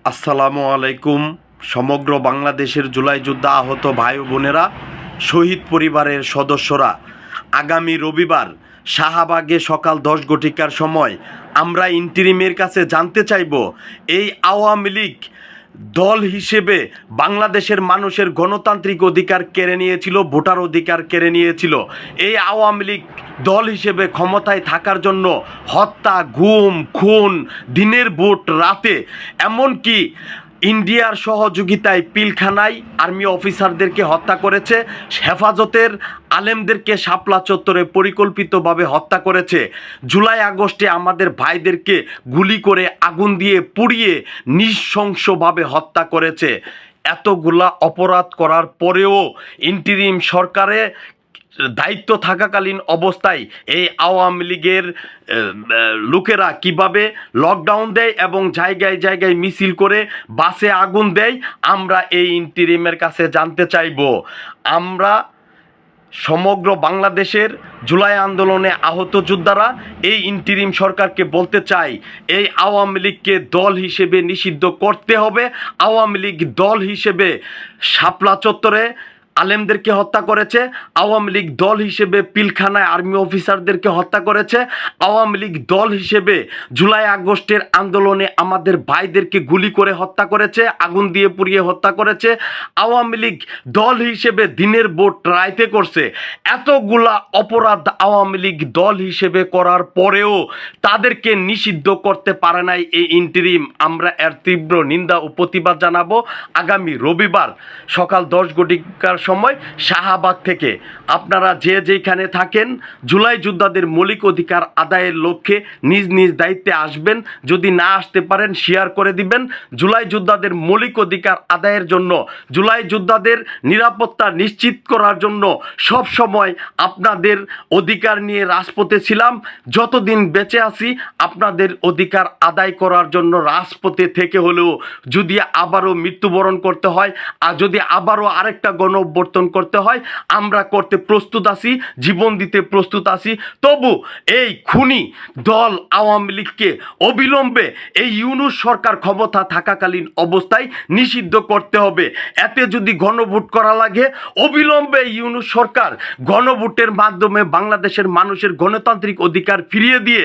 আসসালামু আলাইকুম। সমগ্র বাংলাদেশের জুলাই যোদ্ধা আহত ভাই ও বোনেরা, শহীদ পরিবারের সদস্যরা, আগামী রবিবার শাহবাগে সকাল 10 ঘটিকার সময় আমরা ইন্টিরিমের কাছে জানতে চাইব, এই আওয়ামী লীগ দল হিসেবে বাংলাদেশের মানুষের গণতান্ত্রিক অধিকার কেড়ে নিয়েছিল, ভোটার অধিকার কেড়ে নিয়েছিল। এই আওয়ামী লীগ দল হিসেবে ক্ষমতায় থাকার জন্য হত্যা, গুম, খুন, দিনের ভোট রাতে, এমনকি ইন্ডিয়ার সহযোগিতায় পিলখানায় আর্মি অফিসারদেরকে হত্যা করেছে, হেফাজতের আলেমদেরকে শাপলা চত্বরে পরিকল্পিতভাবে হত্যা করেছে। জুলাই আগস্টে আমাদের ভাইদেরকে গুলি করে আগুন দিয়ে পুড়িয়ে নৃশংসভাবে হত্যা করেছে। এতগুলা অপরাধ করার পরেও ইন্টিরিম সরকারে দায়িত্ব থাকাকালীন অবস্থায় এই আওয়ামী লীগের লোকেরা কিভাবে লকডাউন দেয় এবং জায়গায় জায়গায় মিছিল করে বাসে আগুন দেয়, আমরা এই ইন্টিরিমের কাছে জানতে চাইব। আমরা সমগ্র বাংলাদেশের জুলাই আন্দোলনে আহত যোদ্ধারা এই ইন্টিরিম সরকারকে বলতে চাই, এই আওয়ামী লীগকে দল হিসেবে নিষিদ্ধ করতে হবে। আওয়ামী লীগ দল হিসেবে শাপলা চত্বরে আলেমদেরকে হত্যা করেছে, আওয়ামী লীগ দল হিসেবে পিলখানায় আর্মি অফিসারদেরকে হত্যা করেছে, আওয়ামী লীগ দল হিসেবে জুলাই আগস্টের আন্দোলনে আমাদের ভাইদেরকে গুলি করে হত্যা করেছে, আগুন দিয়ে পুড়িয়ে হত্যা করেছে, আওয়ামী লীগ দল হিসেবে দিনের ভোট রাইতে করছে। এতগুলা অপরাধ আওয়ামী লীগ দল হিসেবে করার পরেও তাদেরকে নিষিদ্ধ করতে পারে নাই এই ইন্টিরিম। আমরা এর তীব্র নিন্দা ও প্রতিবাদ জানাবো। আগামী রবিবার সকাল 10 ঘটিকার সময় শাহবাগ থেকে আপনারা যে যেখানে থাকেন জুলাই যোদ্ধাদের মৌলিক অধিকার আদায়ের লক্ষ্যে নিজ নিজ দায়িত্বে আসবেন। যদি না আসতে পারেন শেয়ার করে দিবেন। জুলাই যোদ্ধাদের মৌলিক অধিকার আদায়ের জন্য, জুলাই যোদ্ধাদের নিরাপত্তা নিশ্চিত করার জন্য সব সময় আপনাদের অধিকার নিয়ে রাজপথে ছিলাম। যতদিন বেঁচে আছি আপনাদের অধিকার আদায় করার জন্য রাজপথে থেকে হলেও যদি আবারও মৃত্যুবরণ করতে হয়, আর যদি আবারও আরেকটা গণঅভ্যুত্থান করতে হয়, আমরা করতে প্রস্তুত আছি, জীবন দিতে প্রস্তুত আছি। তবু এই খুনি দল আওয়ামী লীগকে অবিলম্বে এই ইউনূস সরকার ক্ষমতা থাকাকালীন অবস্থায় নিষিদ্ধ করতে হবে। এতে যদি গণভোট করা লাগে, অবিলম্বে ইউনূস সরকার গণভোটের মাধ্যমে বাংলাদেশের মানুষের গণতান্ত্রিক অধিকার ফিরিয়ে দিয়ে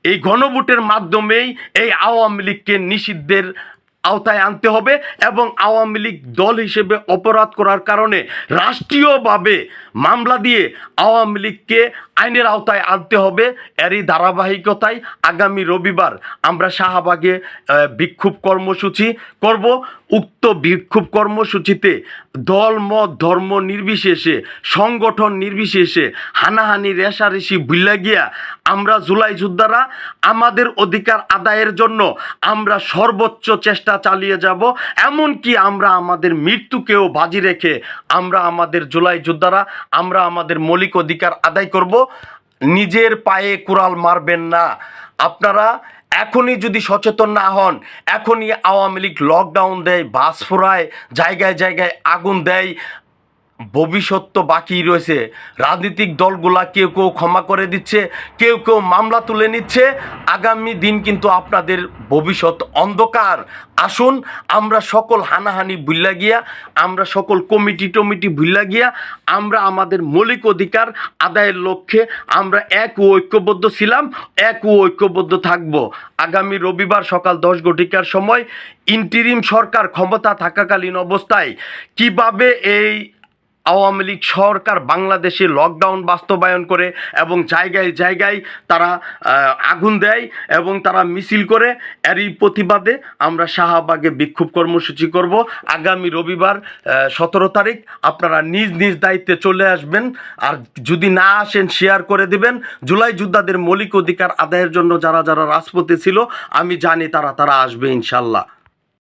এই গণভোটের মাধ্যমেই এই আওয়ামী লীগকে নিষিদ্ধের আওতায় আনতে হবে এবং আওয়ামী লীগ দল হিসেবে অপরাধ করার কারণে রাষ্ট্রীয়ভাবে মামলা দিয়ে আওয়ামী লীগকে আইনের আওতায় আনতে হবে। এরই ধারাবাহিকতায় আগামী রবিবার আমরা শাহবাগে বিক্ষোভ কর্মসূচি করব। উক্ত বিক্ষোভ কর্মসূচিতে দল, মত, ধর্ম নির্বিশেষে, সংগঠন নির্বিশেষে, হানাহানি রেষারেষি ভুলে গিয়া আমরা জুলাই যোদ্ধারা আমাদের অধিকার আদায়ের জন্য আমরা সর্বোচ্চ চেষ্টা চালিয়ে যাব। এমনকি আমরা আমাদের মৃত্যুকেও বাজি রেখে আমরা আমাদের জুলাই যোদ্ধারা আমরা আমাদের মৌলিক অধিকার আদায় করব। নিজের পায়ে কুড়াল মারবেন না। আপনারা এখনই যদি সচেতন না হন, এখনই আওয়ামী লীগ লকডাউন দেয়, বাস ফোরায়, জায়গায় জায়গায় আগুন দেয়, ভবিষ্যৎ তো বাকি রয়েছে। রাজনৈতিক দলগুলা কেউ কেউ ক্ষমা করে দিচ্ছে, কেউ কেউ মামলা তুলে নিচ্ছে। আগামী দিন কিন্তু আপনাদের ভবিষ্যৎ অন্ধকার। আসুন আমরা সকল হানাহানি ভুল্লা গিয়া, আমরা সকল কমিটি ভুল্লা গিয়া আমরা আমাদের মৌলিক অধিকার আদায়ের লক্ষ্যে আমরা এক ও ঐক্যবদ্ধ ছিলাম, এক ও ঐক্যবদ্ধ থাকব। আগামী রবিবার সকাল 10 ঘটিকার সময় ইন্টিরিম সরকার ক্ষমতা থাকাকালীন অবস্থায় কিভাবে এই আওয়ামী লীগ সরকার বাংলাদেশে লকডাউন বাস্তবায়ন করে এবং জায়গায় জায়গায় তারা আগুন দেয় এবং তারা মিছিল করে, এরই প্রতিবাদে আমরা শাহবাগে বিক্ষোভ কর্মসূচি করব। আগামী রবিবার 17 তারিখ আপনারা নিজ নিজ দায়িত্বে চলে আসবেন। আর যদি না আসেন শেয়ার করে দিবেন। জুলাই যোদ্ধাদের মৌলিক অধিকার আদায়ের জন্য যারা যারা রাজপথে ছিল আমি জানি তারা আসবে ইনশাল্লাহ।